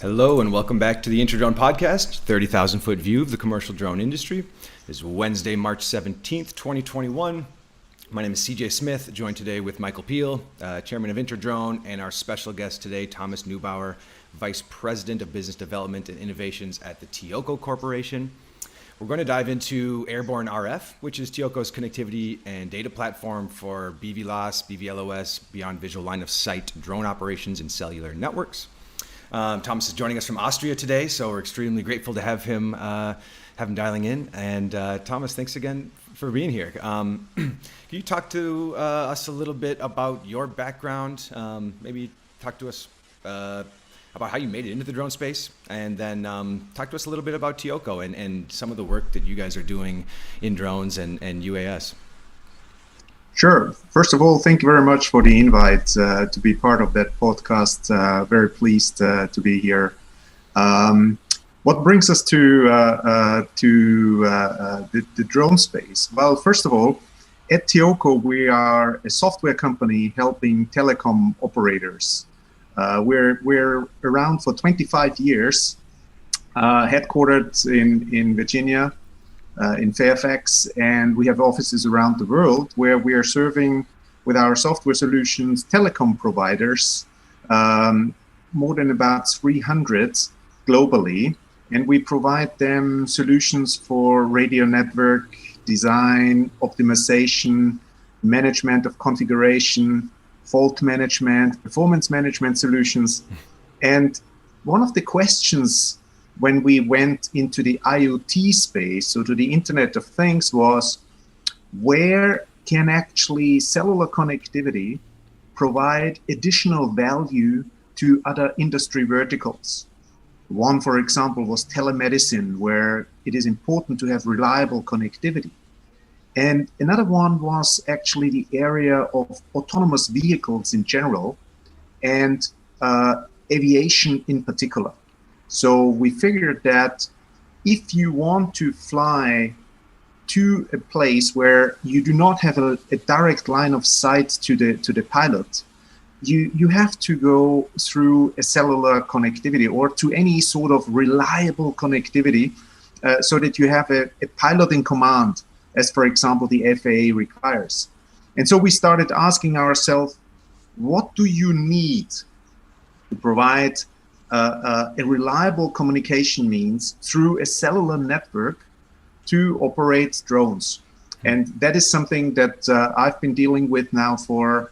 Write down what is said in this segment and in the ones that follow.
Hello and welcome back to the InterDrone Podcast, 30,000 foot view of the commercial drone industry. It's Wednesday, March 17th, 2021. My name is CJ Smith, joined today with Michael Peel, Chairman of InterDrone, and our special guest today, Thomas Neubauer, Vice President of Business Development and Innovations at the TEOCO Corporation. We're going to dive into AirborneRF, which is TEOCO's connectivity and data platform for BVLOS, BVLOS, beyond visual line of sight drone operations in cellular networks. Thomas is joining us from Austria today, so we're extremely grateful to have him dialing in. And Thomas, thanks again for being here. Can you talk to us a little bit about your background? Maybe talk to us about how you made it into the drone space, and then talk to us a little bit about TEOCO and some of the work that you guys are doing in drones and UAS. Sure. First of all, thank you very much for the invite to be part of that podcast. Very pleased to be here. What brings us to the drone space? Well, first of all, at TEOCO, we are a software company helping telecom operators. We're around for 25 years, headquartered in Virginia, in Fairfax, and we have offices around the world where we are serving with our software solutions telecom providers, more than about 300 globally, and we provide them solutions for radio network design, optimization, management of configuration, fault management, performance management solutions. And one of the questions when we went into the IoT space, so to the Internet of Things, was where can actually cellular connectivity provide additional value to other industry verticals? One, for example, was telemedicine, where it is important to have reliable connectivity. And another one was actually the area of autonomous vehicles in general and aviation in particular. So we figured that if you want to fly to a place where you do not have a direct line of sight to the pilot, you have to go through a cellular connectivity or to any sort of reliable connectivity so that you have a pilot in command, as for example the FAA requires. And so we started asking ourselves, what do you need to provide a reliable communication means through a cellular network to operate drones? And that is something that I've been dealing with now for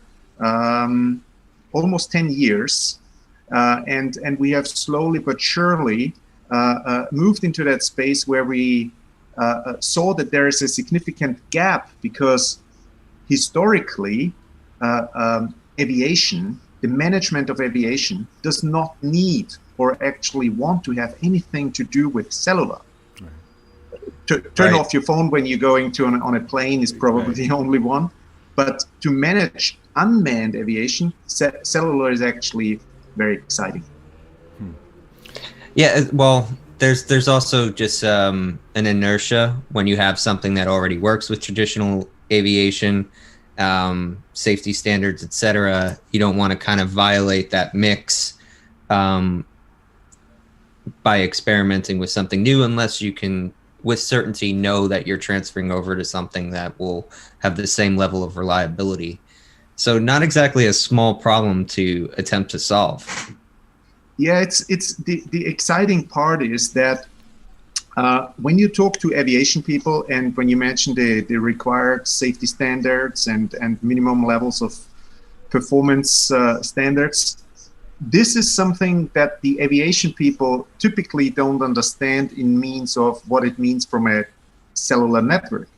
almost 10 years. And we have slowly but surely moved into that space where we saw that there is a significant gap, because historically aviation, the management of aviation, does not need or actually want to have anything to do with cellular. Right. Turn off your phone when you're going to on a plane is probably the only one. But to manage unmanned aviation, cellular is actually very exciting. Yeah, well, there's also just an inertia when you have something that already works with traditional aviation, safety standards, etc. You don't want to kind of violate that mix by experimenting with something new, unless you can with certainty know that you're transferring over to something that will have the same level of reliability. So not exactly a small problem to attempt to solve. Yeah, it's the exciting part is that when you talk to aviation people and when you mention the required safety standards and minimum levels of performance standards, this is something that the aviation people typically don't understand in means of what it means from a cellular network.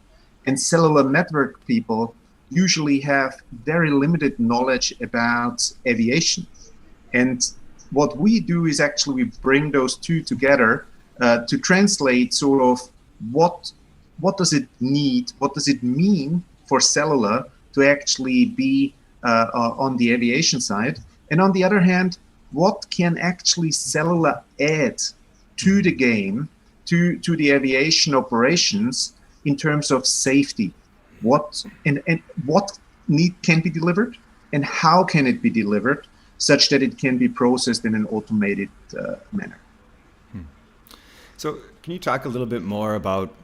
And cellular network people usually have very limited knowledge about aviation. And what we do is actually we bring those two together to translate sort of what does it need, what does it mean for cellular to actually be on the aviation side, and on the other hand, what can actually cellular add to the game, to the aviation operations in terms of safety, what can be delivered and how can it be delivered, such that it can be processed in an automated manner. So can you talk a little bit more about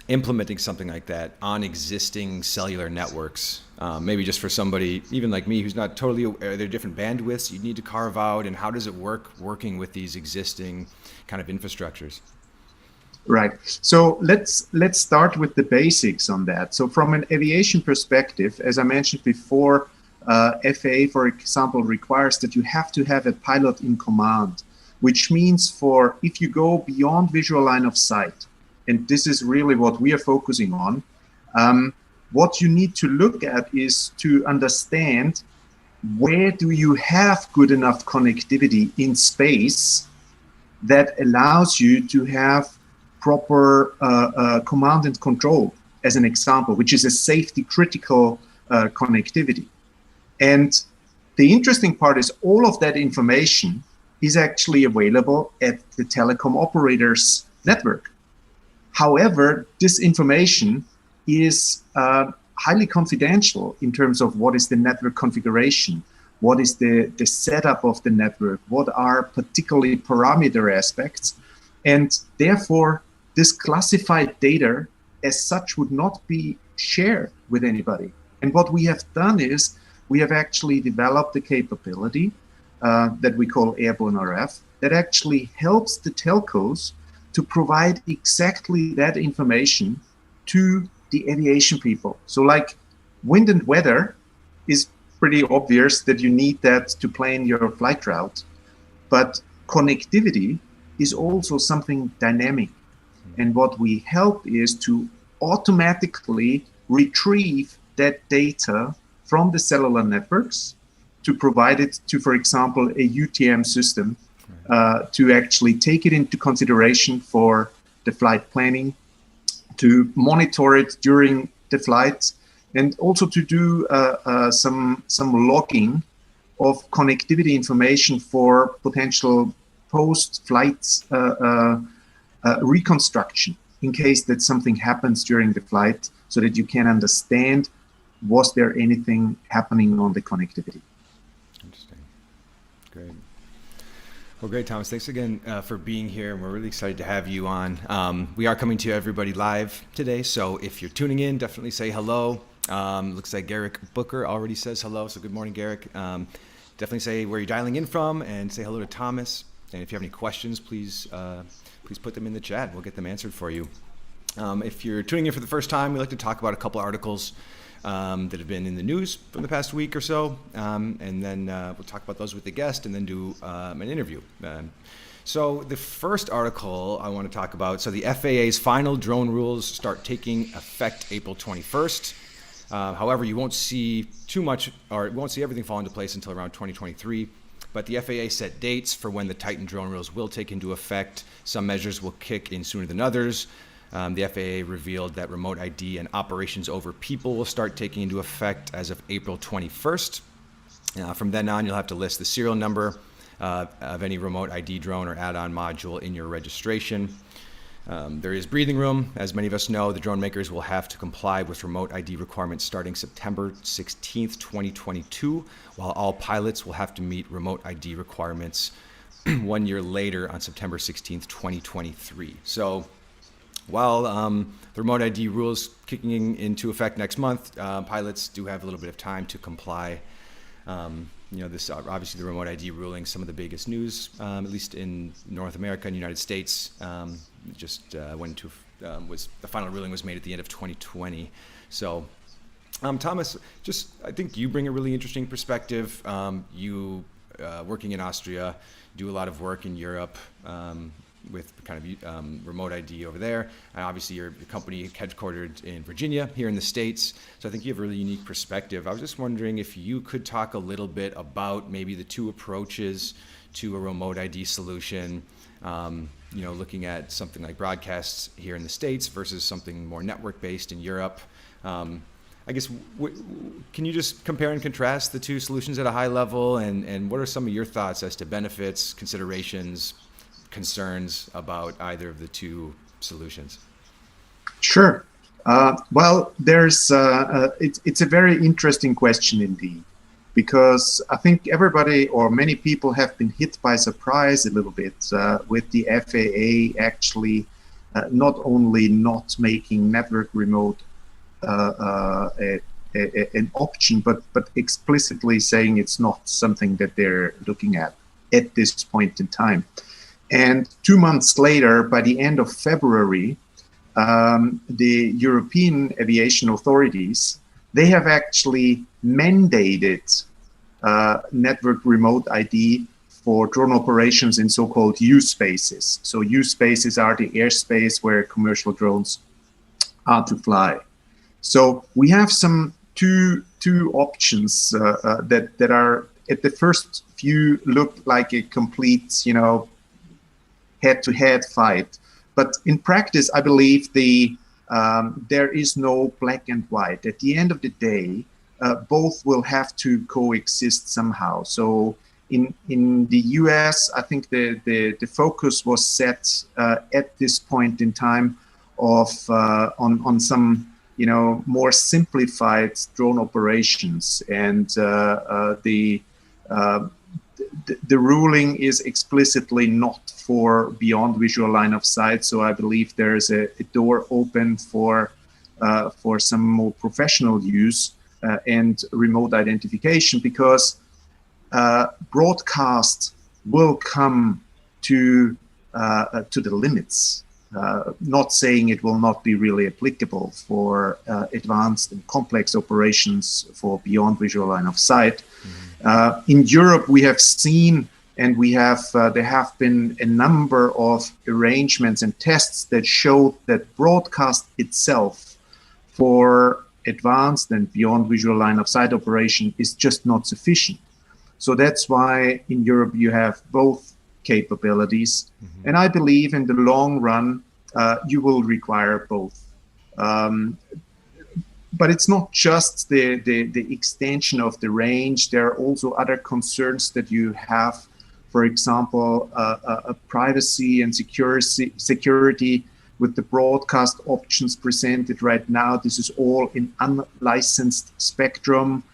implementing something like that on existing cellular networks? Maybe just for somebody, even like me, who's not totally aware, are there different bandwidths you need to carve out, and how does it work working with these existing kind of infrastructures? Right. So let's start with the basics on that. So from an aviation perspective, as I mentioned before, FAA, for example, requires that you have to have a pilot in command, which means if you go beyond visual line of sight, and this is really what we are focusing on, what you need to look at is to understand where do you have good enough connectivity in space that allows you to have proper command and control, as an example, which is a safety critical connectivity. And the interesting part is all of that information is actually available at the telecom operator's network. However, this information is highly confidential in terms of what is the network configuration, what is the setup of the network, what are particularly parameter aspects, and therefore this classified data as such would not be shared with anybody. And what we have done is we have actually developed a capability that we call AirborneRF that actually helps the telcos to provide exactly that information to the aviation people. So like wind and weather is pretty obvious that you need that to plan your flight route, but connectivity is also something dynamic. And what we help is to automatically retrieve that data from the cellular networks to provide it to, for example, a UTM system to actually take it into consideration for the flight planning, to monitor it during the flight, and also to do some logging of connectivity information for potential post-flight reconstruction in case that something happens during the flight, so that you can understand, was there anything happening on the connectivity. Interesting. Great. Well, great, Thomas. Thanks again for being here. We're really excited to have you on. We are coming to everybody live today, so if you're tuning in, definitely say hello. Looks like Garrick Booker already says hello, so good morning, Garrick. Definitely say where you're dialing in from and say hello to Thomas. And if you have any questions, please put them in the chat. We'll get them answered for you. If you're tuning in for the first time, we like to talk about a couple articles that have been in the news from the past week or so, and then we'll talk about those with the guest and then do an interview. So the first article I want to talk about, so the FAA's final drone rules start taking effect April 21st. However, you won't see too much, or won't see everything fall into place until around 2023. But the FAA set dates for when the Titan drone rules will take into effect. Some measures will kick in sooner than others. The FAA revealed that remote ID and operations over people will start taking into effect as of April 21st. From then on, you'll have to list the serial number of any remote ID drone or add-on module in your registration. There is breathing room. As many of us know, the drone makers will have to comply with remote ID requirements starting September 16th, 2022, while all pilots will have to meet remote ID requirements 1 year later on September 16th, 2023. So while the remote ID rules kicking into effect next month, pilots do have a little bit of time to comply. This obviously the remote ID ruling, some of the biggest news, at least in North America and United States, went into was the final ruling was made at the end of 2020. So, Thomas, I think you bring a really interesting perspective. You working in Austria, do a lot of work in Europe with kind of remote ID over there. And obviously, your company headquartered in Virginia, here in the States. So I think you have a really unique perspective. I was just wondering if you could talk a little bit about maybe the two approaches to a remote ID solution, looking at something like broadcasts here in the States versus something more network-based in Europe. I guess, can you just compare and contrast the two solutions at a high level, and what are some of your thoughts as to benefits, considerations, concerns about either of the two solutions? Sure. Well, there's it's a very interesting question indeed. because I think everybody or many people have been hit by surprise a little bit with the FAA actually not only not making network remote an option, but explicitly saying it's not something that they're looking at this point in time. And 2 months later, by the end of February, the European aviation authorities, they have actually mandated network remote ID for drone operations in so-called U spaces. So U spaces are the airspace where commercial drones are to fly. So we have some two options that are at the first view look like a complete, head-to-head fight. But in practice, I believe there is no black and white. At the end of the day, both will have to coexist somehow. So in the US, I think the focus was set at this point in time on some more simplified drone operations, and the ruling is explicitly not for beyond visual line of sight. So I believe there is a door open for some more professional use and remote identification, because broadcast will come to the limits. Not saying it will not be really applicable for advanced and complex operations for beyond visual line of sight. In Europe, we have seen, and there have been a number of arrangements and tests that show that broadcast itself for advanced and beyond visual line of sight operation is just not sufficient. So that's why in Europe you have both capabilities. And I believe in the long run, you will require both. But it's not just the extension of the range. There are also other concerns that you have. For example, privacy and security with the broadcast options presented right now. This is all in unlicensed spectrum.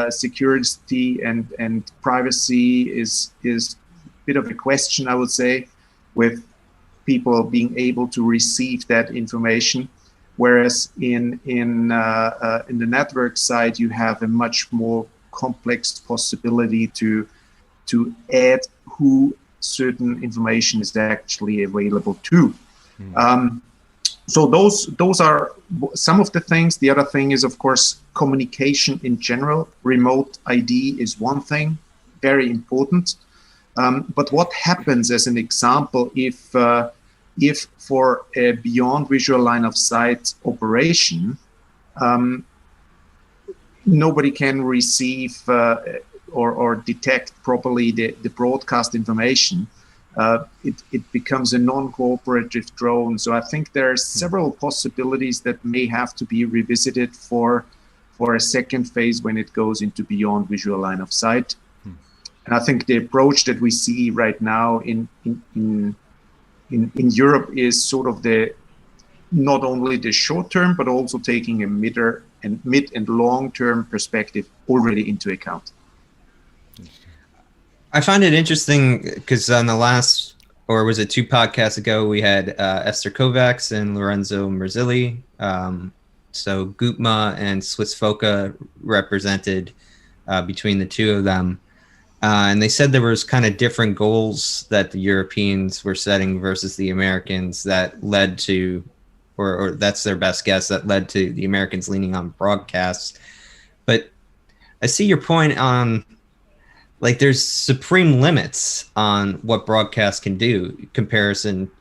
Security and privacy is a bit of a question, I would say, with people being able to receive that information. Whereas in the network side, you have a much more complex possibility to add who certain information is actually available to. So those are some of the things. The other thing is, of course, communication in general. Remote ID is one thing, very important. But what happens, as an example, if for a beyond visual line of sight operation, nobody can receive or detect properly the broadcast information, it becomes a non-cooperative drone. So I think there are several possibilities that may have to be revisited for a second phase when it goes into beyond visual line of sight. And I think the approach that we see right now in Europe is sort of not only the short term, but also taking a mid and long term perspective already into account. I find it interesting because on the last, or was it 2 podcasts ago, we had Esther Kovacs and Lorenzo Merzilli. So GUTMA and Swiss FOCA represented between the two of them. And they said there was kind of different goals that the Europeans were setting versus the Americans that led to, or that's their best guess, that led to the Americans leaning on broadcasts. But I see your point on, like, there's supreme limits on what broadcast can do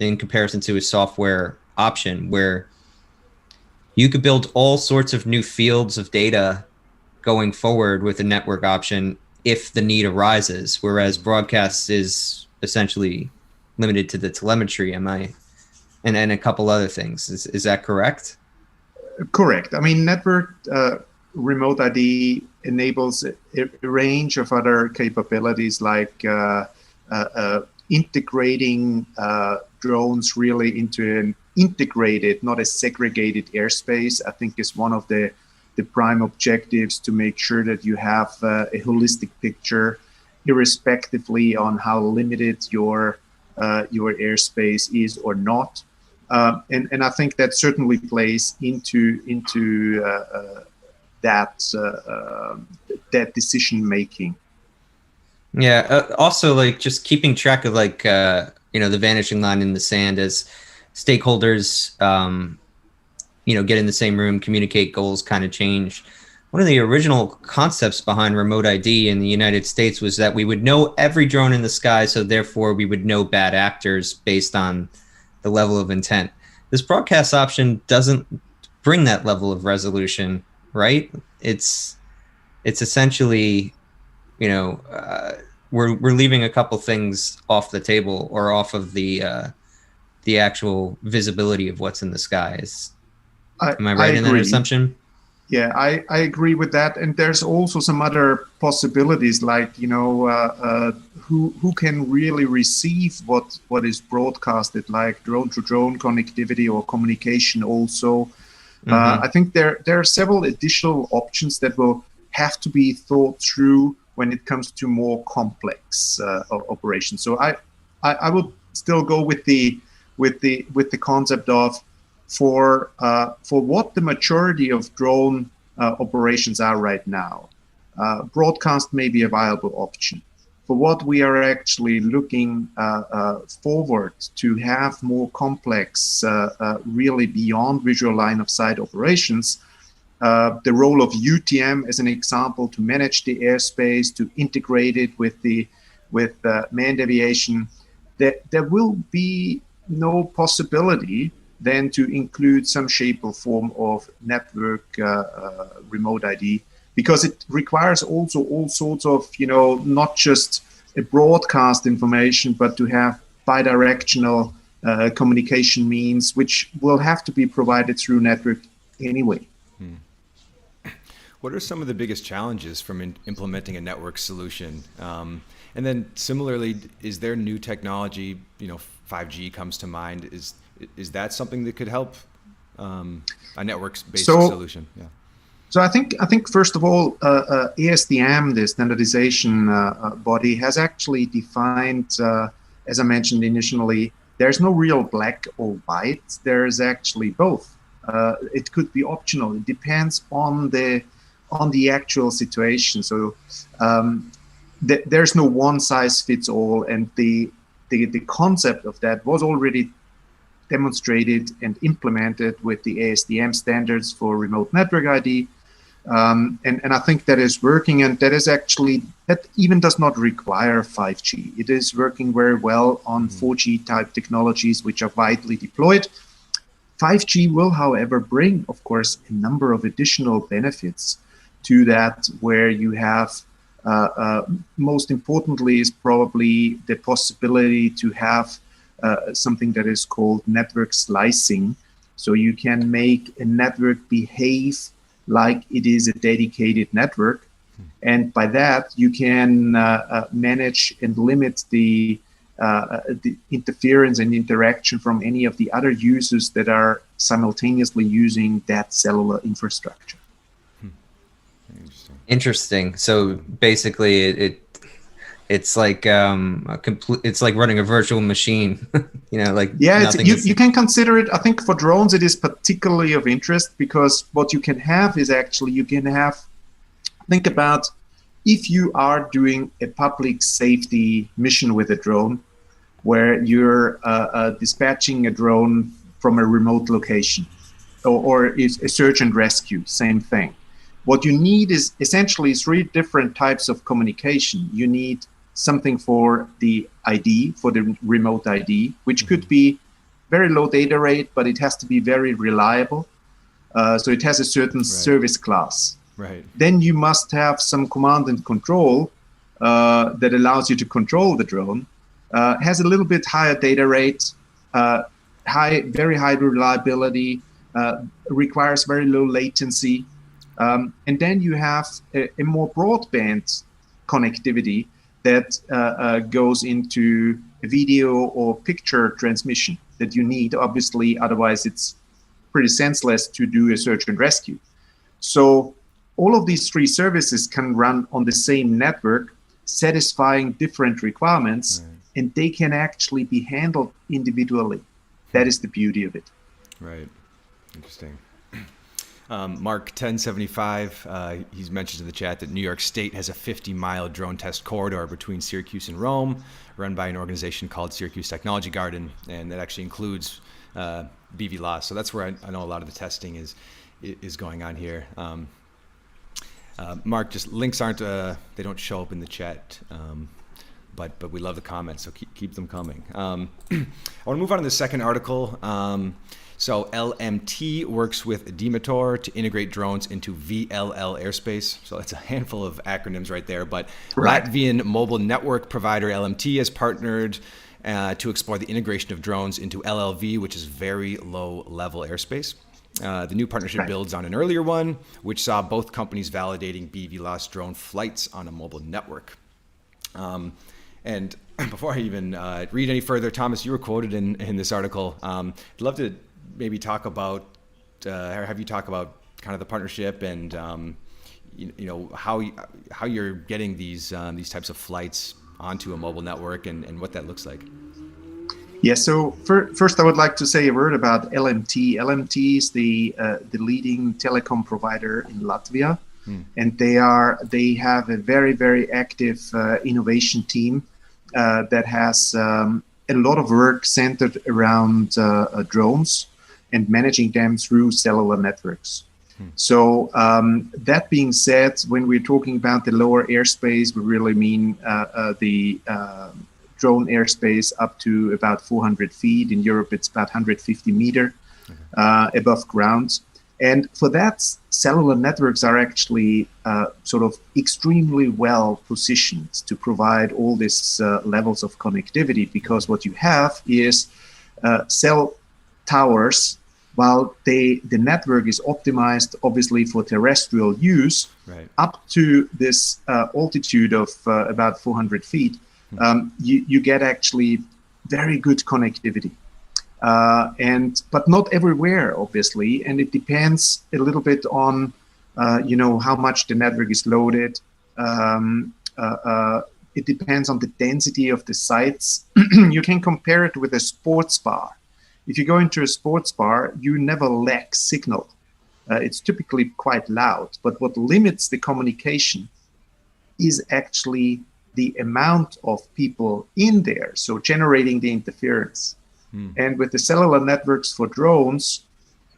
in comparison to a software option, where you could build all sorts of new fields of data going forward with a network option if the need arises, whereas broadcast is essentially limited to the telemetry, and a couple other things. Is that correct? Correct. I mean, network remote ID enables a range of other capabilities, like integrating drones really into an integrated, not a segregated airspace. I think is one of the the prime objectives to make sure that you have a holistic picture, irrespectively on how limited your airspace is or not. And I think that certainly plays into that decision making. Yeah. Also, like just keeping track of like the vanishing line in the sand as stakeholders, get in the same room, communicate, goals kind of change. One of the original concepts behind remote ID in the United States was that we would know every drone in the sky, so therefore we would know bad actors based on the level of intent. This broadcast option doesn't bring that level of resolution, right? It's essentially, we're leaving a couple things off the table or off of the actual visibility of what's in the sky. Am I right in that assumption? Yeah, I agree with that. And there's also some other possibilities, like, who can really receive what is broadcasted, like drone-to-drone connectivity or communication also. I think there are several additional options that will have to be thought through when it comes to more complex operations. So I would still go with the concept of for what the majority of drone operations are right now, broadcast may be a viable option. For what we are actually looking forward to have more complex, really beyond visual line of sight operations, the role of UTM as an example to manage the airspace, to integrate it with manned aviation, there will be no possibility then to include some shape or form of network remote ID, because it requires also all sorts of, not just a broadcast information, but to have bidirectional communication means, which will have to be provided through network anyway. What are some of the biggest challenges from implementing a network solution? And then similarly, is there new technology, 5G comes to mind, is that something that could help a network-based solution? Yeah. So I think first of all, ASTM, the standardization body, has actually defined, as I mentioned initially, there's no real black or white. There's actually both. It could be optional. It depends on the actual situation. So there's no one size fits all, and the concept of that was already demonstrated and implemented with the ASTM standards for remote network ID. And I think that is working, and that even does not require 5G. It is working very well on 4G type technologies, which are widely deployed. 5G will, however, bring, of course, a number of additional benefits to that, where you have, most importantly, is probably the possibility to have something that is called network slicing. So you can make a network behave like it is a dedicated network. And by that, you can manage and limit the interference and interaction from any of the other users that are simultaneously using that cellular infrastructure. Interesting. So basically, it's like it's like running a virtual machine. You can consider it. I think for drones, it is particularly of interest, because what you can have is actually think about if you are doing a public safety mission with a drone, where you're dispatching a drone from a remote location, or is a search and rescue, same thing. What you need is essentially 3 different types of communication. You need something for the ID, for the remote ID, which could be very low data rate, but it has to be very reliable. So it has a certain service class. Right. Then you must have some command and control that allows you to control the drone. Has a little bit higher data rate, very high reliability, requires very low latency. And then you have a more broadband connectivity that goes into a video or picture transmission that you need, obviously, otherwise it's pretty senseless to do a search and rescue. So all of these three services can run on the same network, satisfying different requirements, and they can actually be handled individually. That is the beauty of it. Right. Interesting. Mark 1075, he's mentioned in the chat that New York State has a 50-mile drone test corridor between Syracuse and Rome, run by an organization called Syracuse Technology Garden, and that actually includes BVLOS. So that's where I know a lot of the testing is going on here. Mark, just links aren't, they don't show up in the chat, but we love the comments, so keep them coming. I want to move on to the second article. So LMT works with Demetor to integrate drones into VLL airspace. So that's a handful of acronyms right there, but right. Latvian mobile network provider LMT has partnered to explore the integration of drones into LLV, which is very low level airspace. The new partnership builds on an earlier one, which saw both companies validating BVLOS drone flights on a mobile network. And before I even read any further, Thomas, you were quoted in this article. I'd love to maybe talk about, or have you talk about kind of the partnership and how you're getting these types of flights onto a mobile network and what that looks like. Yeah, so first I would like to say a word about LMT. LMT is the leading telecom provider in Latvia, and they have a very, very active innovation team that has a lot of work centered around drones and managing them through cellular networks. So that being said, when we're talking about the lower airspace, we really mean the drone airspace up to about 400 feet. In Europe, it's about 150 meters above ground. And for that, cellular networks are actually sort of extremely well positioned to provide all these levels of connectivity, because what you have is cell towers. While the network is optimized, obviously, for terrestrial use, up to this altitude of about 400 feet, you get actually very good connectivity. But not everywhere, obviously, and it depends a little bit on how much the network is loaded. It depends on the density of the sites. You can compare it with a sports bar. If you go into a sports bar, you never lack signal. It's typically quite loud, but what limits the communication is actually the amount of people in there, so generating the interference. And with the cellular networks for drones,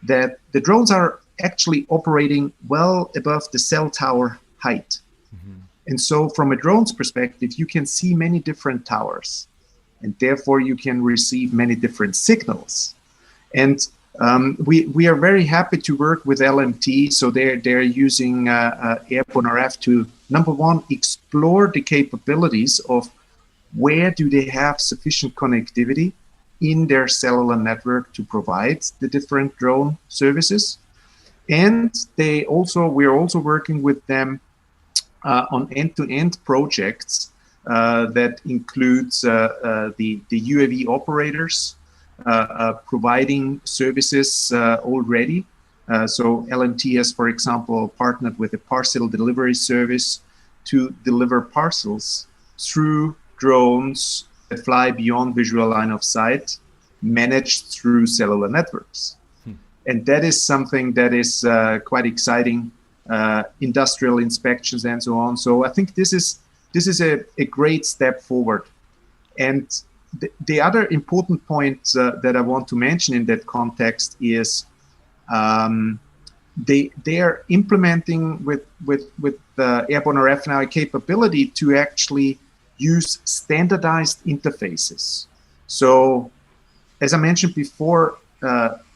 that the drones are actually operating well above the cell tower height. And so from a drone's perspective, you can see many different towers, and therefore you can receive many different signals. And we are very happy to work with LMT. So they're using AirborneRF to, number one, explore the capabilities of where do they have sufficient connectivity in their cellular network to provide the different drone services. And we're also working with them on end-to-end projects that includes the UAV operators providing services already. So LMT has, for example, partnered with a parcel delivery service to deliver parcels through drones that fly beyond visual line of sight, managed through cellular networks. And that is something that is quite exciting, industrial inspections and so on. So I think this is a great step forward. And the other important point that I want to mention in that context is they are implementing with AirborneRF now a capability to actually use standardized interfaces. So, as I mentioned before,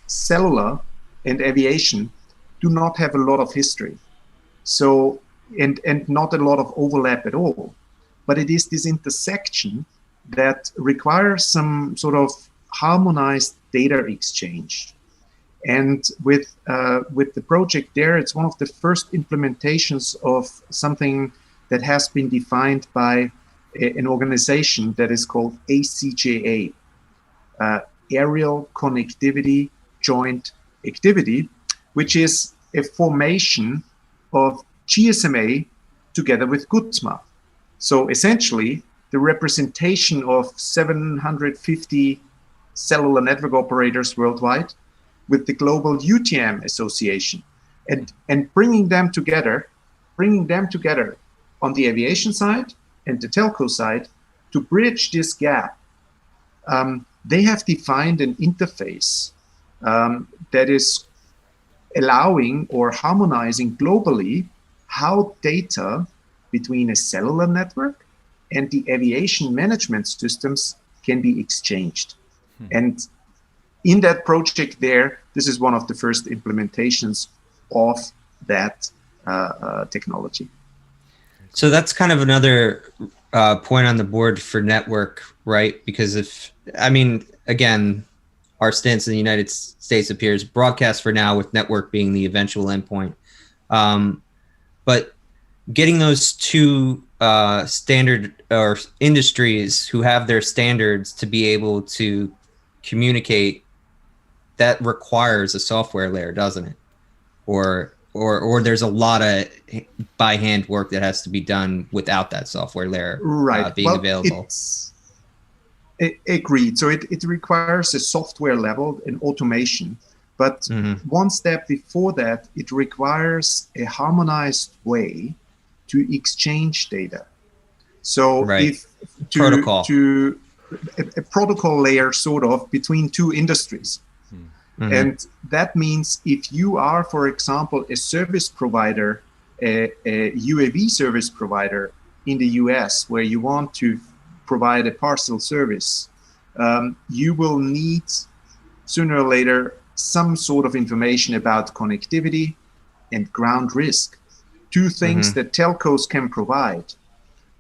cellular and aviation do not have a lot of history. So, and not a lot of overlap at all. But it is this intersection that requires some sort of harmonized data exchange. And with the project there, it's one of the first implementations of something that has been defined by an organization that is called ACJA, Aerial Connectivity Joint Activity, which is a formation of GSMA together with GUTMA. So essentially, the representation of 750 cellular network operators worldwide with the global UTM Association, and bringing them together on the aviation side and the telco side to bridge this gap. They have defined an interface that is allowing or harmonizing globally how data between a cellular network and the aviation management systems can be exchanged. And in that project there, this is one of the first implementations of that technology. So that's kind of another point on the board for network, right? Because again, our stance in the United States appears broadcast for now, with network being the eventual endpoint. But getting those two standard or industries who have their standards to be able to communicate, that requires a software layer, doesn't it? Or there's a lot of by hand work that has to be done without that software layer being available. Agreed. So it requires a software level and automation. But one step before that, it requires a harmonized way to exchange data. So a protocol layer sort of between two industries. And that means if you are, for example, a service provider, a UAV service provider in the US, where you want to provide a parcel service, you will need sooner or later some sort of information about connectivity and ground risk, two things that telcos can provide.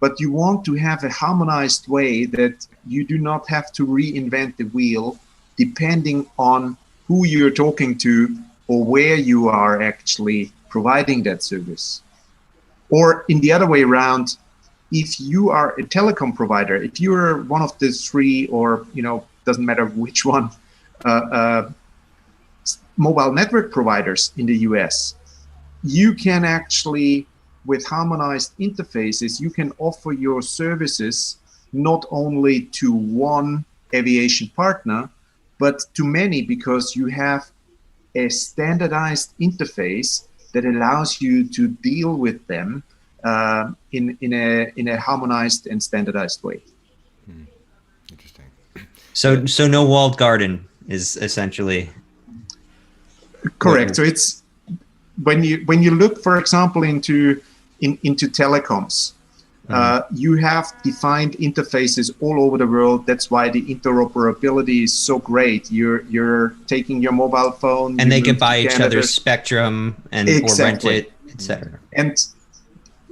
But you want to have a harmonized way that you do not have to reinvent the wheel depending on who you're talking to or where you are actually providing that service. Or in the other way around, if you are a telecom provider, if you're one of the three, or doesn't matter which one, mobile network providers in the US, you can actually, with harmonized interfaces, you can offer your services not only to one aviation partner, but to many, because you have a standardized interface that allows you to deal with them in a harmonized and standardized way. Interesting. So no walled garden is essentially correct. So it's when you look, for example, into telecoms, you have defined interfaces all over the world. That's why the interoperability is so great. You're taking your mobile phone, and they can buy each other's spectrum and or rent it, etc. And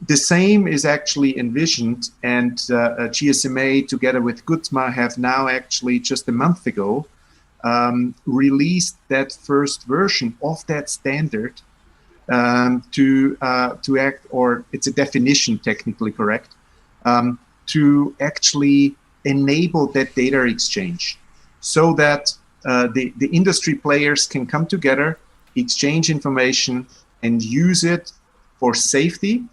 the same is actually envisioned, and GSMA together with GUTMA have now actually just a month ago released that first version of that standard to act, or it's a definition, technically correct, to actually enable that data exchange, so that the industry players can come together, exchange information, and use it for safety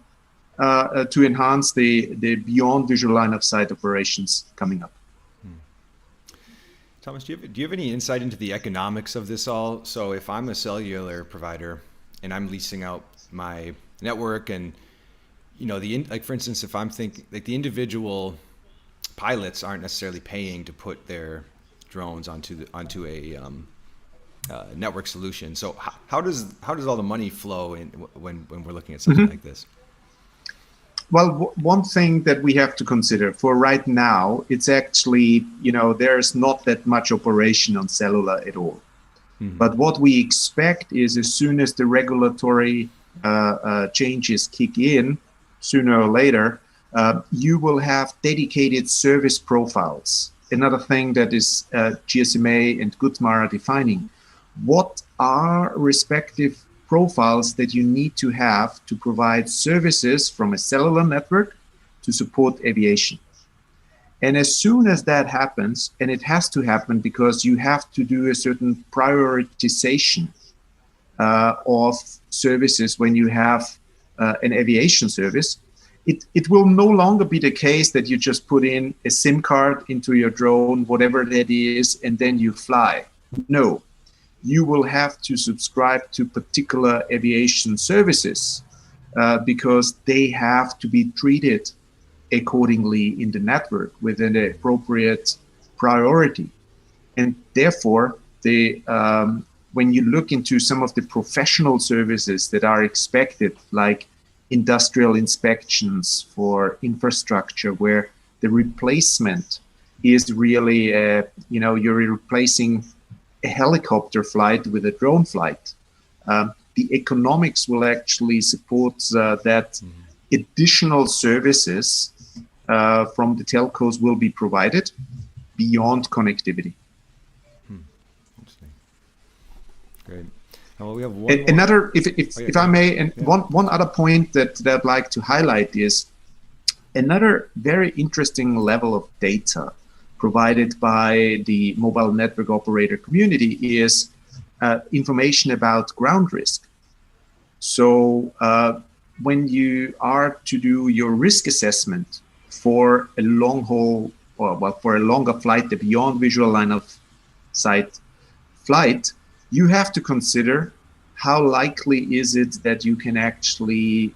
to enhance the beyond visual line of sight operations coming up. Thomas, do you have any insight into the economics of this all? So if I'm a cellular provider and I'm leasing out my network, and like for instance, if I'm thinking like the individual pilots aren't necessarily paying to put their drones onto a network solution. So how does all the money flow in when we're looking at something like this? Well, one thing that we have to consider for right now, it's actually, there's not that much operation on cellular at all. But what we expect is, as soon as the regulatory changes kick in, sooner or later, you will have dedicated service profiles. Another thing that is GSMA and GUTMA are defining. What are respective profiles that you need to have to provide services from a cellular network to support aviation? And as soon as that happens, and it has to happen because you have to do a certain prioritization of services when you have an aviation service. It will no longer be the case that you just put in a SIM card into your drone, whatever that is, and then you fly. No, you will have to subscribe to particular aviation services because they have to be treated accordingly in the network with an appropriate priority. And therefore, when you look into some of the professional services that are expected, like industrial inspections for infrastructure, where the replacement is really, you're replacing a helicopter flight with a drone flight. The economics will actually support that additional services from the telcos will be provided beyond connectivity. Interesting. Great. Well, we have one another, if I may, and one other point that I'd like to highlight is another very interesting level of data provided by the mobile network operator community is information about ground risk. So when you are to do your risk assessment for a long haul, for a longer flight, the beyond visual line of sight flight, you have to consider how likely is it that you can actually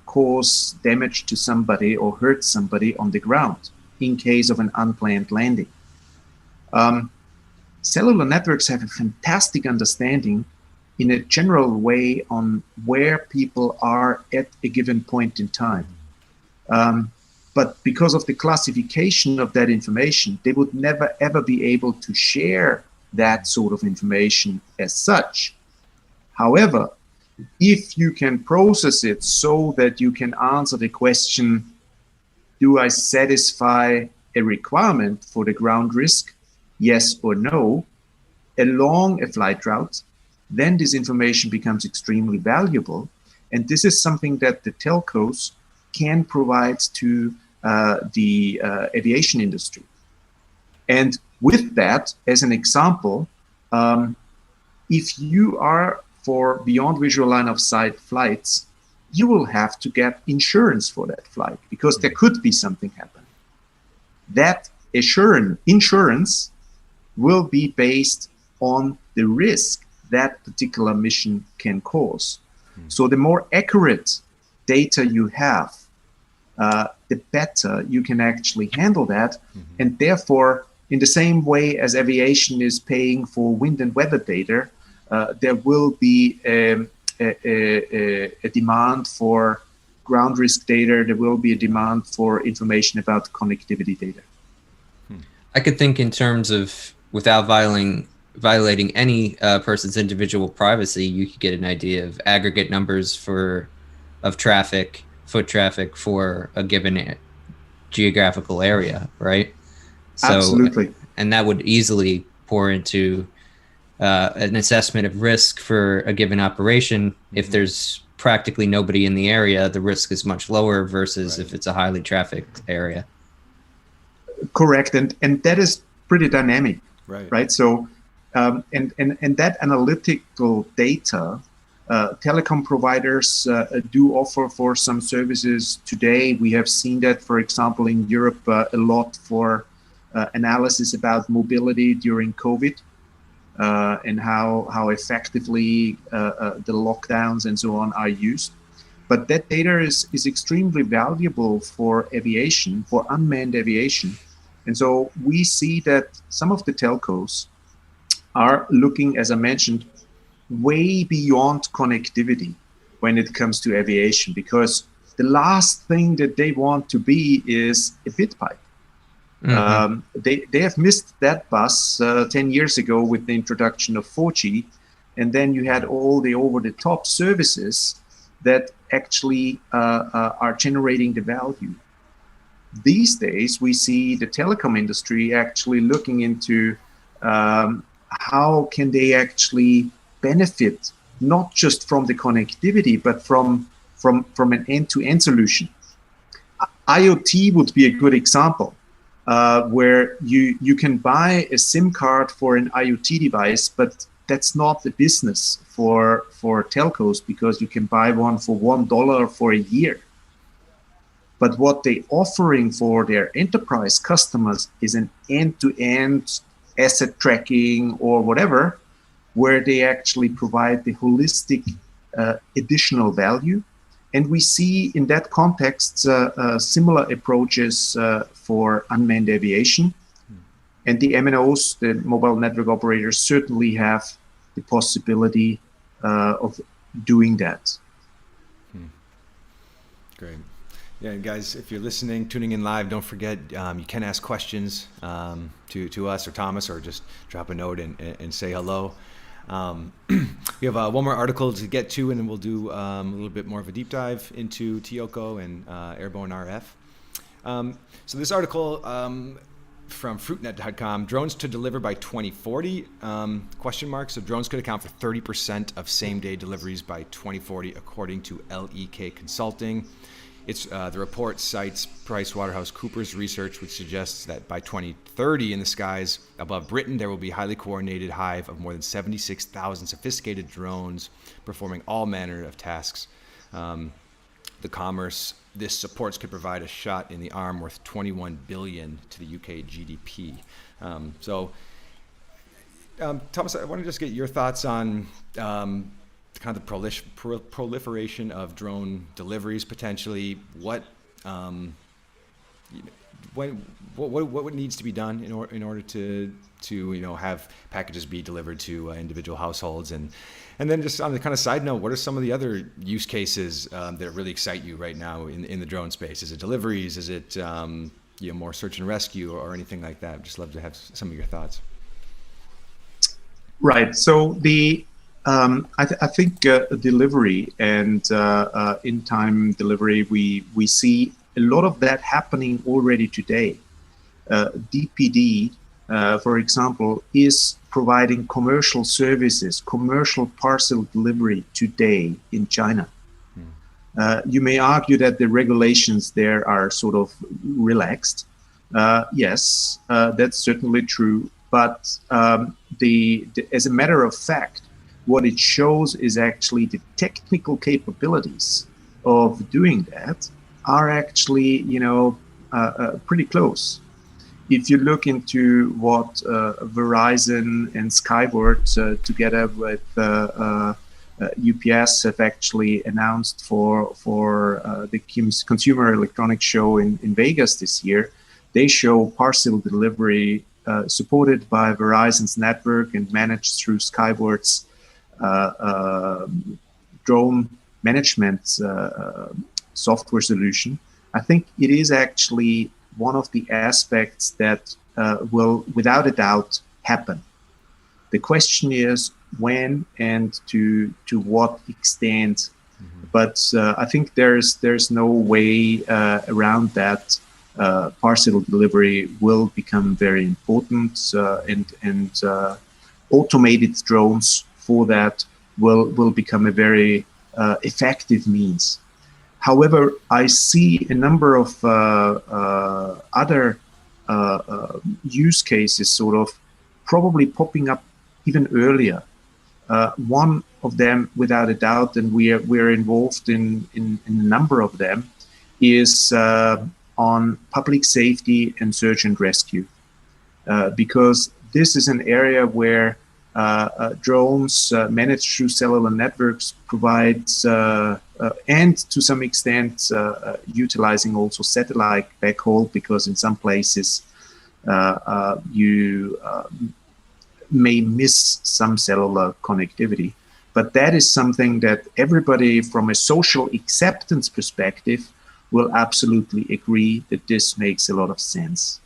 cause damage to somebody or hurt somebody on the ground in case of an unplanned landing. Cellular networks have a fantastic understanding in a general way on where people are at a given point in time. But because of the classification of that information, they would never ever be able to share that sort of information as such. However, if you can process it so that you can answer the question, do I satisfy a requirement for the ground risk, yes or no, along a flight route, then this information becomes extremely valuable. And this is something that the telcos can provide to the aviation industry. And with that, as an example, if you are for beyond visual line of sight flights, you will have to get insurance for that flight because there could be something happen. That insurance will be based on the risk that particular mission can cause. So the more accurate data you have, the better you can actually handle that. And therefore, in the same way as aviation is paying for wind and weather data, there will be a demand for ground risk data. There will be a demand for information about connectivity data. I could think in terms of, without violating any person's individual privacy, you could get an idea of aggregate numbers of traffic, foot traffic for a given geographical area, right? So, absolutely. And that would easily pour into an assessment of risk for a given operation. If there's practically nobody in the area, the risk is much lower versus if it's a highly trafficked area. Correct, and that is pretty dynamic, right? So, and that analytical data, telecom providers do offer for some services today. We have seen that, for example, in Europe, a lot for analysis about mobility during COVID. And how effectively the lockdowns and so on are used. But that data is extremely valuable for aviation, for unmanned aviation. And so we see that some of the telcos are looking, as I mentioned, way beyond connectivity when it comes to aviation, because the last thing that they want to be is a bit pipe. They have missed that bus 10 years ago with the introduction of 4G, and then you had all the over-the-top services that actually are generating the value. These days, we see the telecom industry actually looking into how can they actually benefit not just from the connectivity, but from an end-to-end solution. IoT would be a good example. Where you can buy a SIM card for an IoT device, but that's not the business for telcos, because you can buy one for $1 for a year. But what they're offering for their enterprise customers is an end-to-end asset tracking or whatever, where they actually provide the holistic additional value. And we see in that context similar approaches for unmanned aviation. And the MNOs, the mobile network operators, certainly have the possibility of doing that. Great. Yeah, and guys, if you're listening, tuning in live, don't forget you can ask questions to us or Thomas, or just drop a note and say hello. We have one more article to get to, and then we'll do a little bit more of a deep dive into TEOCO and AirborneRF. So this article from fruitnet.com, drones to deliver by 2040, question mark. So drones could account for 30% of same-day deliveries by 2040, according to LEK Consulting. The report cites PricewaterhouseCoopers research, which suggests that by 2030, in the skies above Britain, there will be a highly coordinated hive of more than 76,000 sophisticated drones performing all manner of tasks. The commerce this supports could provide a shot in the arm worth $21 billion to the UK GDP. Thomas, I want to just get your thoughts on kind of the proliferation of drone deliveries potentially. What needs to be done in order to have packages be delivered to individual households, and then just on the kind of side note, what are some of the other use cases that really excite you right now in the drone space? Is it deliveries? Is it more search and rescue or anything like that? I'd just love to have some of your thoughts. Right. So I think delivery and in-time delivery, we see a lot of that happening already today. DPD, for example, is providing commercial services, commercial parcel delivery today in China. You may argue that the regulations there are sort of relaxed. Yes, that's certainly true. But as a matter of fact, what it shows is actually the technical capabilities of doing that are actually, pretty close. If you look into what Verizon and Skyward, together with UPS, have actually announced for the Consumer Electronics Show in Vegas this year, they show parcel delivery supported by Verizon's network and managed through Skyward's drone management software solution. I think it is actually one of the aspects that will, without a doubt, happen. The question is when and to what extent. But I think there's no way around that. Parcel delivery will become very important, and automated drones for that will become a very effective means. However, I see a number of other use cases sort of probably popping up even earlier. One of them, without a doubt, and we're involved in a number of them, is on public safety and search and rescue, because this is an area where drones managed through cellular networks provides, and to some extent utilizing also satellite backhaul, because in some places you may miss some cellular connectivity. But that is something that everybody from a social acceptance perspective will absolutely agree that this makes a lot of sense.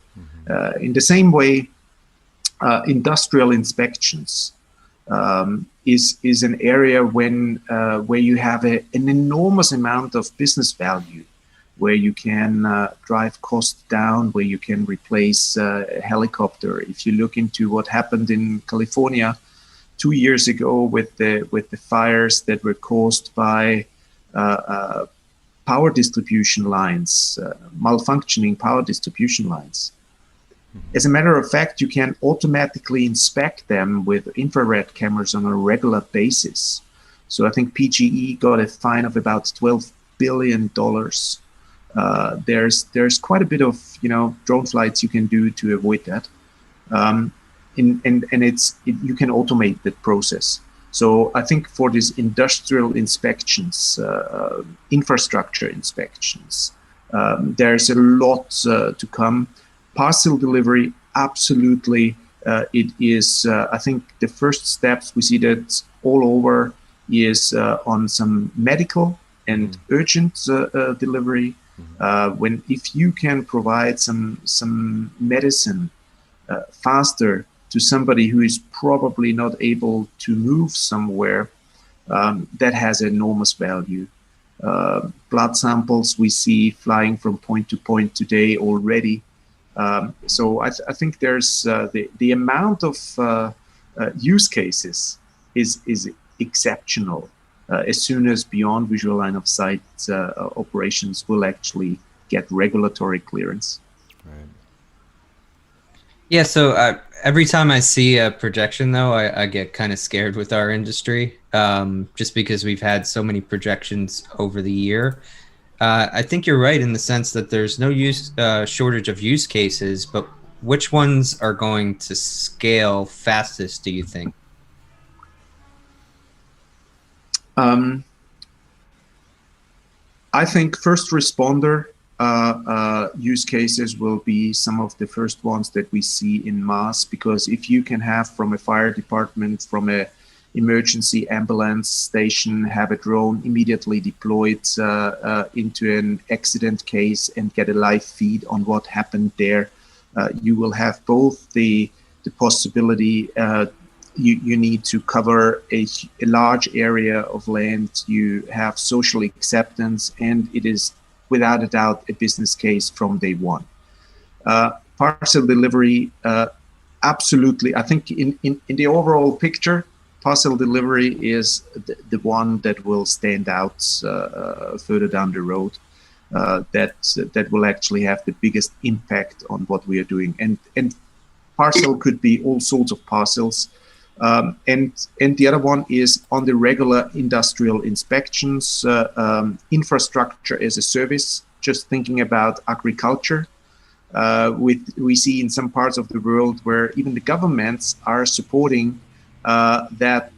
In the same way, industrial inspections is an area where you have an enormous amount of business value, where you can drive costs down, where you can replace a helicopter. If you look into what happened in California 2 years ago with the fires that were caused by power distribution lines, malfunctioning power distribution lines. As a matter of fact, you can automatically inspect them with infrared cameras on a regular basis. So I think PGE got a fine of about $12 billion. There's quite a bit of drone flights you can do to avoid that, and you can automate that process. So I think for these industrial inspections, infrastructure inspections, there's a lot to come. Parcel delivery, absolutely. It is, I think the first steps we see that all over is on some medical and urgent delivery. If you can provide some medicine faster to somebody who is probably not able to move somewhere, that has enormous value. Blood samples we see flying from point to point today already. So I think there's the amount of use cases is exceptional. As soon as beyond visual line of sight operations will actually get regulatory clearance. Right. Yeah, so every time I see a projection, though, I get kind of scared with our industry, just because we've had so many projections over the year. I think you're right in the sense that there's no shortage of use cases, but which ones are going to scale fastest, do you think? I think first responder use cases will be some of the first ones that we see in mass, because if you can have from a fire department, from a emergency ambulance station, have a drone immediately deployed into an accident case and get a live feed on what happened there, you will have both the possibility you need to cover a large area of land, you have social acceptance, and it is without a doubt a business case from day one. Parcel delivery, absolutely. I think in the overall picture, parcel delivery is the one that will stand out further down the road. That will actually have the biggest impact on what we are doing. And parcel could be all sorts of parcels. And the other one is on the regular industrial inspections, infrastructure as a service. Just thinking about agriculture, we see in some parts of the world where even the governments are supporting that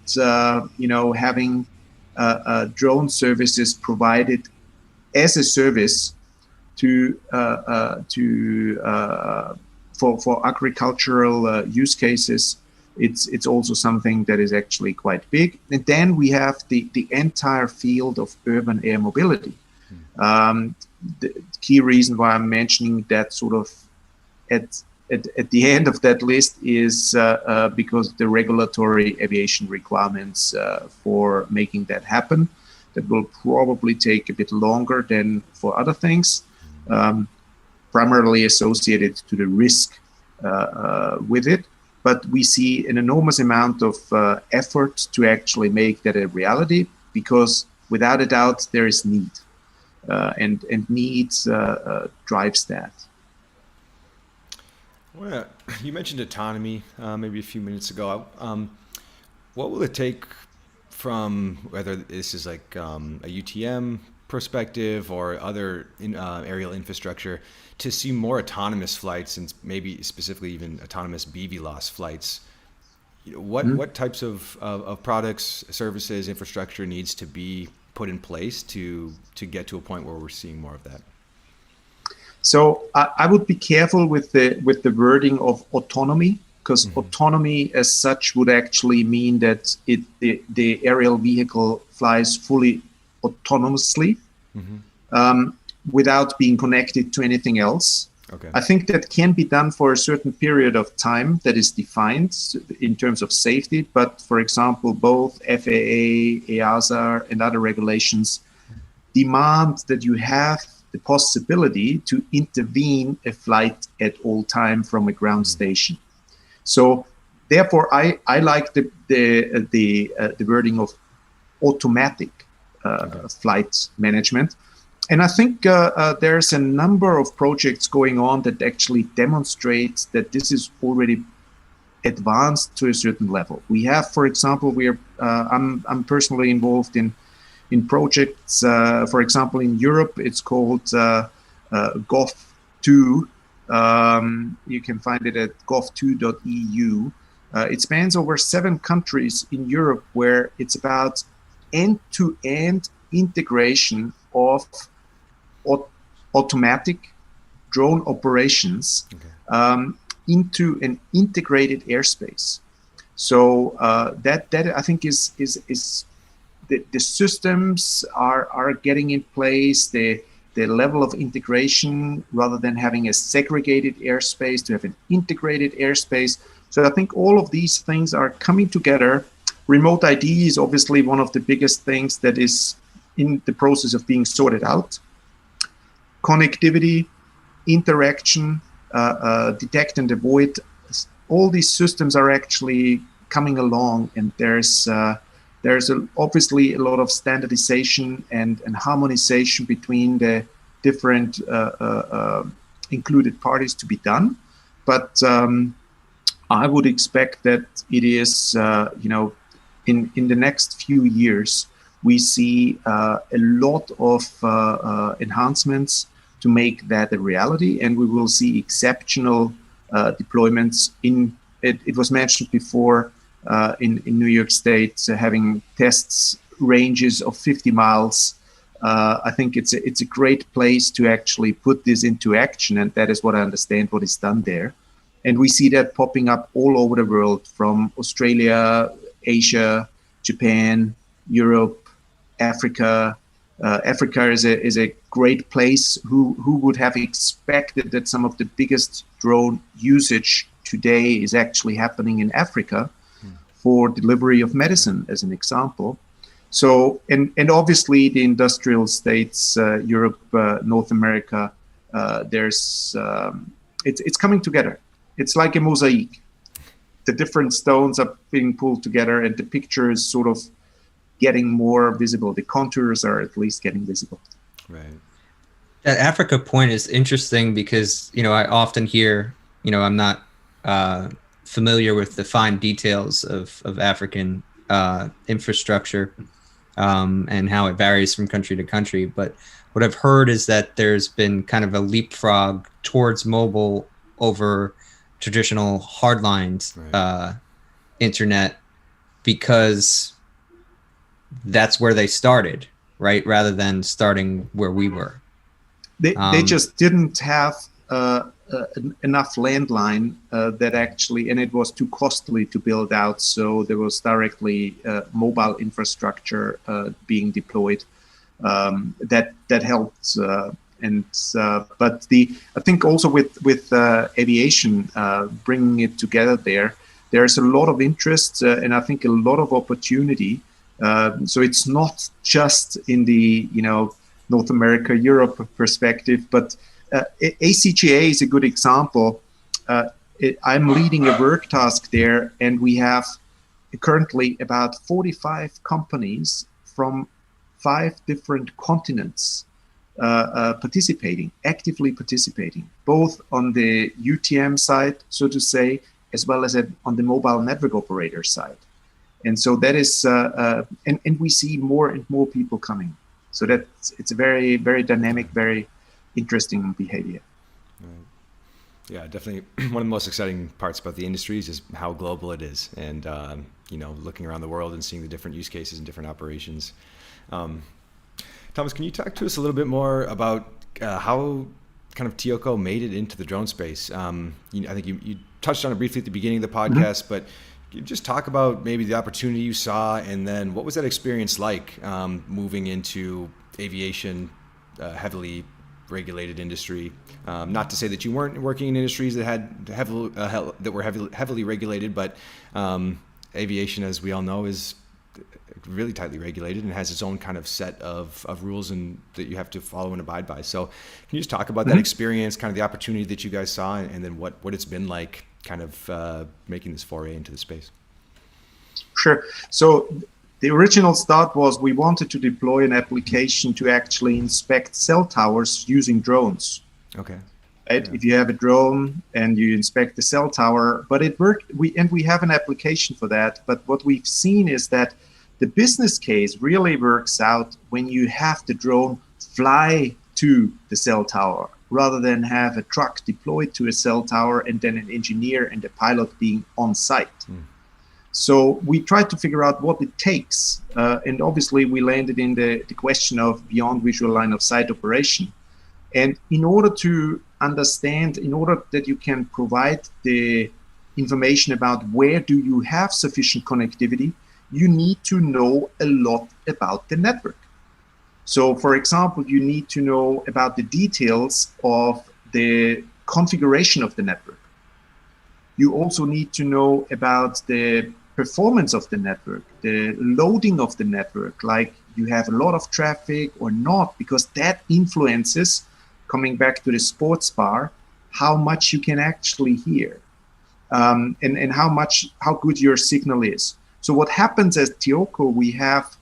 having drone services provided as a service for agricultural use cases. It's also something that is actually quite big. And then we have the entire field of urban air mobility. The key reason why I'm mentioning that sort of at the end of that list is because the regulatory aviation requirements for making that happen, that will probably take a bit longer than for other things, primarily associated to the risk with it. But we see an enormous amount of effort to actually make that a reality, because without a doubt there is need, and needs drives that. Well, you mentioned autonomy maybe a few minutes ago. What will it take from, whether this is like a UTM perspective or other aerial infrastructure, to see more autonomous flights, and maybe specifically even autonomous BVLOS flights? What types of products, services, infrastructure needs to be put in place to get to a point where we're seeing more of that? So I would be careful with the wording of autonomy, because autonomy as such would actually mean that the aerial vehicle flies fully autonomously, without being connected to anything else. Okay. I think that can be done for a certain period of time that is defined in terms of safety. But for example, both FAA, EASA, and other regulations demand that you have the possibility to intervene a flight at all time from a ground station. So therefore, I like the wording of automatic flight management. And I think there's a number of projects going on that actually demonstrate that this is already advanced to a certain level. We have, for example, I'm personally involved in projects. For example, in Europe, it's called GOV2. You can find it at gov2.eu. It spans over 7 countries in Europe, where it's about end-to-end integration of automatic drone operations into an integrated airspace. So that I think is the systems are getting in place. The level of integration, rather than having a segregated airspace, to have an integrated airspace. So I think all of these things are coming together. Remote ID is obviously one of the biggest things that is in the process of being sorted out. Connectivity, interaction, detect and avoid, all these systems are actually coming along, and there's obviously a lot of standardization and harmonization between the different included parties to be done. But I would expect that it is, in the next few years, we see a lot of enhancements to make that a reality, and we will see exceptional deployments. It was mentioned before, in New York State, having tests ranges of 50 miles. I think it's a great place to actually put this into action, and that is what I understand what is done there. And we see that popping up all over the world, from Australia, Asia, Japan, Europe, Africa. Africa is a great place. Who would have expected that some of the biggest drone usage today is actually happening in Africa for delivery of medicine, as an example. So, and obviously the industrial states, Europe, North America, it's coming together. It's like a mosaic. The different stones are being pulled together, and the picture is sort of getting more visible. The contours are at least getting visible. Right. That Africa point is interesting because, I often hear, I'm not familiar with the fine details of African infrastructure and how it varies from country to country. But what I've heard is that there's been kind of a leapfrog towards mobile over traditional hardlined internet, because that's where they started, right? Rather than starting where we were. They just didn't have enough landline that actually, and it was too costly to build out. So there was directly mobile infrastructure being deployed that helped. But I think also with aviation, bringing it together there's a lot of interest and I think a lot of opportunity. So it's not just in the North America, Europe perspective, but ACGA is a good example. I'm leading a work task there, and we have currently about 45 companies from 5 different continents actively participating, both on the UTM side, so to say, as well as on the mobile network operator side. And so that is, and we see more and more people coming. So it's a very, very dynamic, very interesting behavior. Right. Yeah, definitely. One of the most exciting parts about the industries is how global it is, and looking around the world and seeing the different use cases and different operations. Thomas, can you talk to us a little bit more about how kind of TEOCO made it into the drone space? I think you touched on it briefly at the beginning of the podcast, but can you just talk about maybe the opportunity you saw, and then what was that experience like moving into aviation, heavily regulated industry? Not to say that you weren't working in industries that had heavily regulated, but aviation, as we all know, is really tightly regulated and has its own kind of set of rules and that you have to follow and abide by. So can you just talk about that experience, kind of the opportunity that you guys saw, and then what it's been like kind of making this foray into the space? Sure. So The original start was we wanted to deploy an application to actually inspect cell towers using drones. Okay. Right? Yeah. If you have a drone and you inspect the cell tower, but it worked. We have an application for that. But what we've seen is that the business case really works out when you have the drone fly to the cell tower rather than have a truck deployed to a cell tower and then an engineer and a pilot being on site. So we tried to figure out what it takes. And obviously we landed in the question of beyond visual line of sight operation. And in order to understand, in order that you can provide the information about where do you have sufficient connectivity, you need to know a lot about the network. So for example, you need to know about the details of the configuration of the network. You also need to know about the performance of the network, the loading of the network, like you have a lot of traffic or not, because that influences, coming back to the sports bar, how much you can actually hear, and how good your signal is. So what happens at TEOCO, we have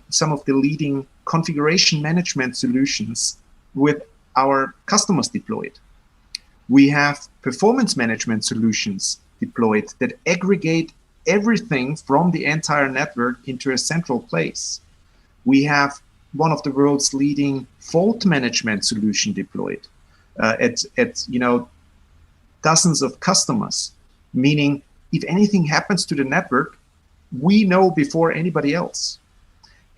some of the leading configuration management solutions with our customers deployed. We have performance management solutions deployed that aggregate everything from the entire network into a central place. We have one of the world's leading fault management solution deployed at dozens of customers, meaning if anything happens to the network, we know before anybody else.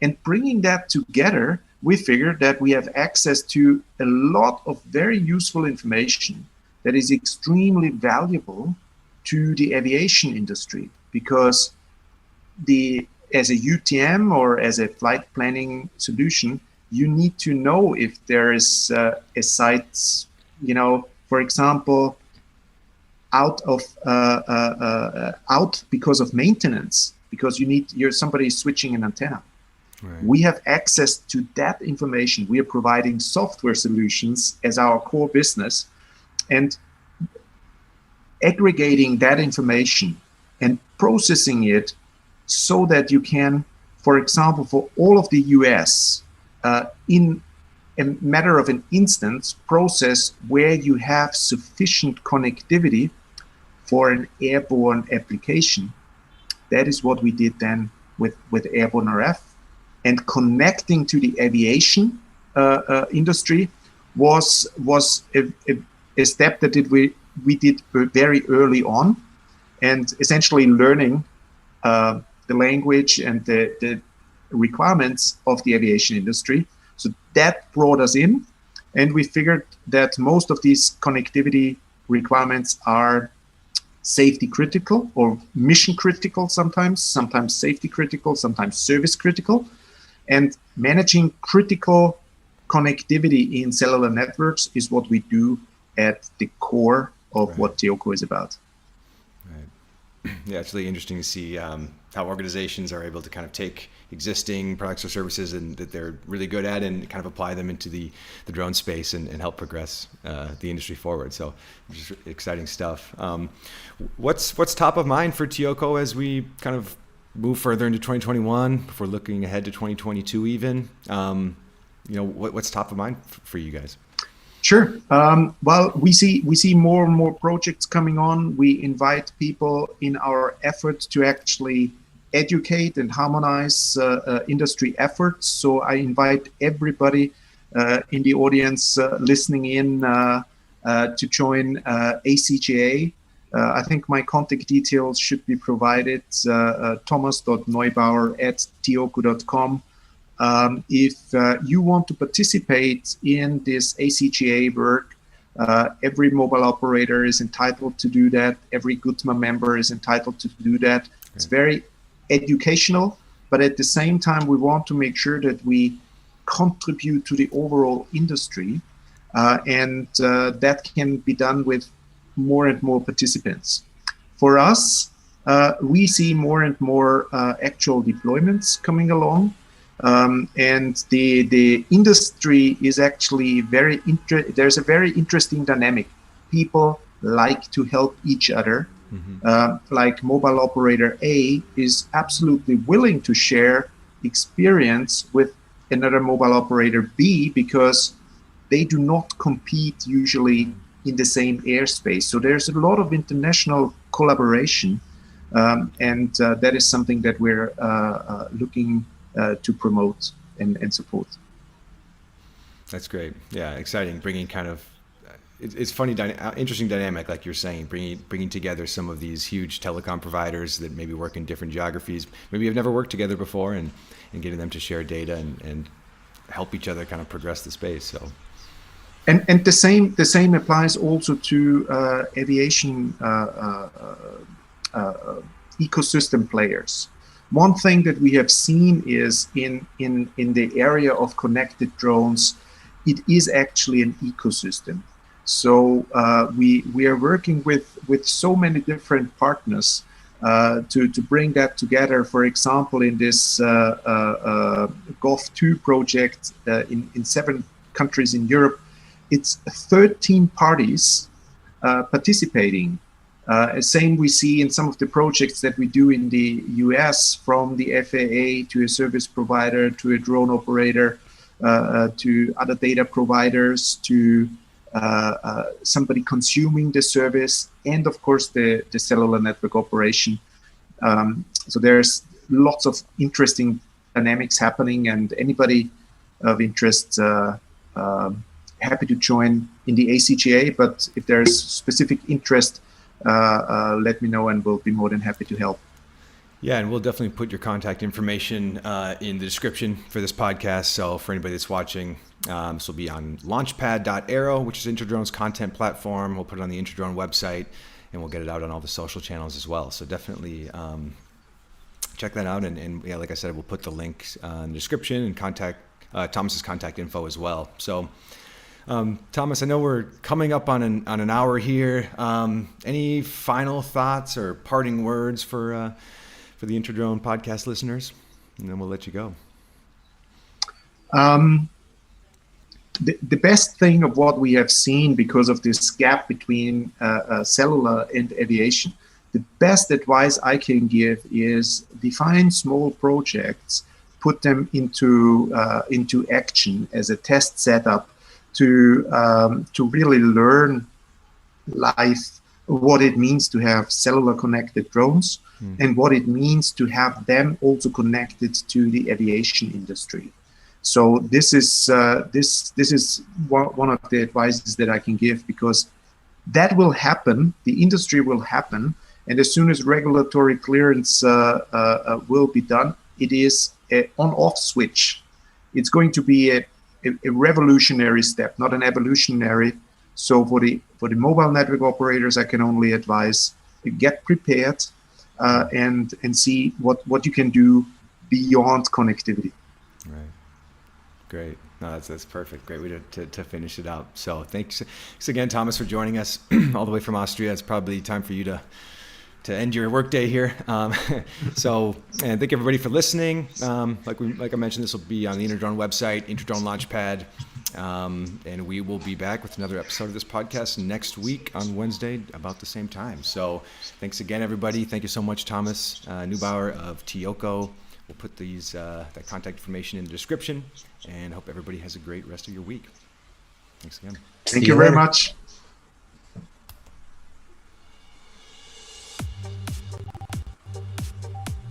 And bringing that together, we figured that we have access to a lot of very useful information that is extremely valuable to the aviation industry, because as a UTM or as a flight planning solution, you need to know if there is a site, for example, out because of maintenance, because somebody is switching an antenna. Right. We have access to that information. We are providing software solutions as our core business, and aggregating that information and processing it so that you can, for example, for all of the US, in a matter of an instance, process where you have sufficient connectivity for an airborne application. That is what we did then with AirborneRF. And connecting to the aviation industry was a step that we did very early on, and essentially learning the language and the requirements of the aviation industry. So that brought us in, and we figured that most of these connectivity requirements are safety critical or mission critical sometimes safety critical, sometimes service critical. And managing critical connectivity in cellular networks is what we do at the core of what TEOCO is about. Right. Yeah, it's really interesting to see how organizations are able to kind of take existing products or services and that they're really good at and kind of apply them into the drone space and help progress the industry forward. So just exciting stuff. What's top of mind for TEOCO as we kind of move further into 2021, if we're looking ahead to 2022 even? What's top of mind for you guys? Sure. Well, we see more and more projects coming on. We invite people in our effort to actually educate and harmonize industry efforts. So I invite everybody in the audience listening in to join ACGA. I think my contact details should be provided, thomas.neubauer@teoco.com. If you want to participate in this ACGA work, every mobile operator is entitled to do that. Every GUTMA member is entitled to do that. Okay. It's very educational, but at the same time, we want to make sure that we contribute to the overall industry, and that can be done with more and more participants. For us, we see more and more actual deployments coming along. And the industry is actually there's a very interesting dynamic. People like to help each other like mobile operator A is absolutely willing to share experience with another mobile operator B because they do not compete usually in the same airspace. So there's a lot of international collaboration, and that is something that we're looking to promote and support. That's great. Yeah, exciting. Bringing kind of, it's funny, interesting dynamic, like you're saying, bringing together some of these huge telecom providers that maybe work in different geographies, maybe have never worked together before, and getting them to share data and help each other kind of progress the space. So. And the same applies also to aviation ecosystem players. One thing that we have seen is in the area of connected drones, it is actually an ecosystem. So we are working with so many different partners to bring that together. For example, in this GOV2 project in 7 countries in Europe, it's 13 parties participating. Same we see in some of the projects that we do in the US, from the FAA to a service provider to a drone operator to other data providers to somebody consuming the service, and of course the cellular network operation. So there's lots of interesting dynamics happening, and anybody of interest happy to join in the ACGA, but if there's specific interest, let me know and we'll be more than happy to help. Yeah, and we'll definitely put your contact information in the description for this podcast. So for anybody that's watching, this will be on launchpad.aero, which is Interdrone's content platform. We'll put it on the Interdrone website, and we'll get it out on all the social channels as well. So definitely check that out. And yeah, like I said, we'll put the links in the description and contact Thomas's contact info as well. So Thomas, I know we're coming up on an hour here. Any final thoughts or parting words for the Interdrone podcast listeners? And then we'll let you go. The best thing of what we have seen because of this gap between cellular and aviation, the best advice I can give is define small projects, put them into action as a test setup to really learn life, what it means to have cellular connected drones and what it means to have them also connected to the aviation industry. So this is one of the advices that I can give, because that will happen, the industry will happen, and as soon as regulatory clearance will be done, it is an on-off switch. It's going to be a revolutionary step, not an evolutionary. So for the mobile network operators, I can only advise, get prepared and see what you can do beyond connectivity. Right. Great. No, that's perfect. Great way to finish it out. So thanks again, Thomas, for joining us all the way from Austria. It's probably time for you to end your workday here. So, and thank everybody for listening. Like I mentioned, this will be on the Interdrone website, Interdrone Launchpad. And we will be back with another episode of this podcast next week on Wednesday about the same time. So thanks again, everybody. Thank you so much, Thomas Neubauer of TEOCO. We'll put that contact information in the description, and hope everybody has a great rest of your week. Thanks again. Thank you very much.